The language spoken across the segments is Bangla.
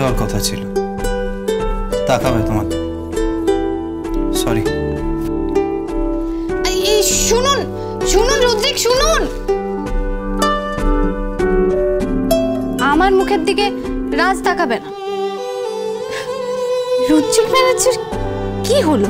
যাওয়ার কথা ছিল, তাকাবে তোমাকে। সরি। শুনুন শুনুন রুদ্রিক, শুনুন। আমার মুখের দিকে রাজ তাকাবে না। রুদ্রিক ব্যানার্জির কি হলো?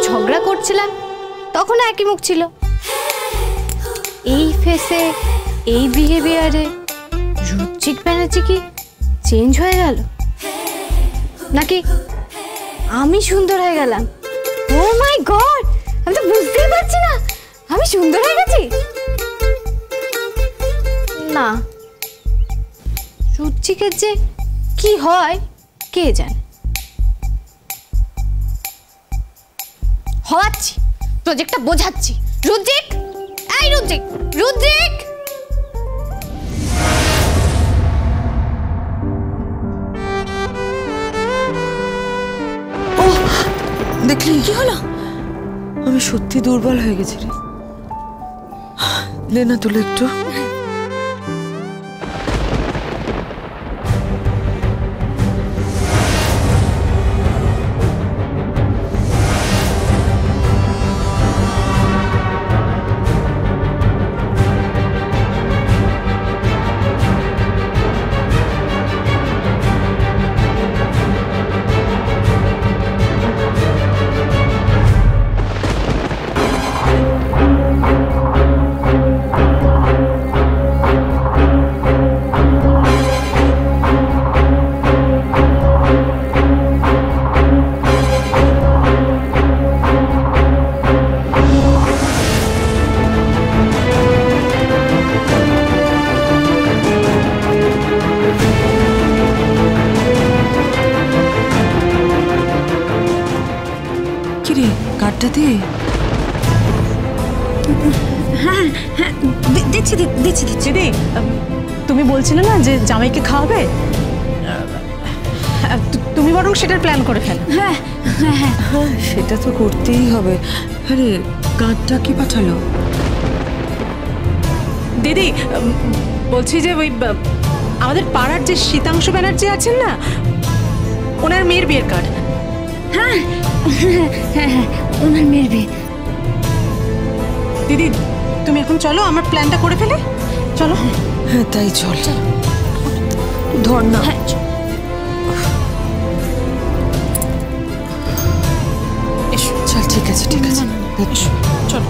ঝগড়া করছিলাম তখন একই মুখ ছিল, এই ফেসে এই বিহেভিয়ারে রুদ্রিক ব্যানার্জি কি চেঞ্জ হয়ে গেল, নাকি আমি সুন্দর হয়ে গেলাম? ও মাই গড, আমি তো বুঝতেই পারছি না আমি সুন্দর হয়ে গেছি। না, রুদ্রিকের যে কি হয় কে জানে। হওয়াচ্ছি, প্রজেক্টটা বোঝাচ্ছি। রুদ্রিক, এই রুদ্রিক, রুদ্রিক! ও দেখলি কি হলো? আমি সত্যি দুর্বল হয়ে গেছি রে। নে না তুলে একটু। হ্যাঁ হ্যাঁ দিচ্ছি দিচ্ছি দিচ্ছি। দিদি তুমি বলছিলে না যে জামাইকে খাওয়াবে, তুমি বরং সেটার প্ল্যান করে ফেল। হ্যাঁ হ্যাঁ হ্যাঁ সেটা তো করতেই হবে। আরে কার্ডটা কি পাঠালো? দিদি বলছি যে ওই আমাদের পাড়ার যে শীতাংশু ব্যানার্জি আছেন না, ওনার মেয়ের বিয়ের কার্ড। হ্যাঁ হ্যাঁ হ্যাঁ ওনার মেয়ের বিয়ে। দিদি তুমি এখন চলো, আমার প্ল্যানটা করে ফেলে। চলো। হ্যাঁ তাই চল। ধর না। এসো। চল ঠিক আছে ঠিক আছে। চলো।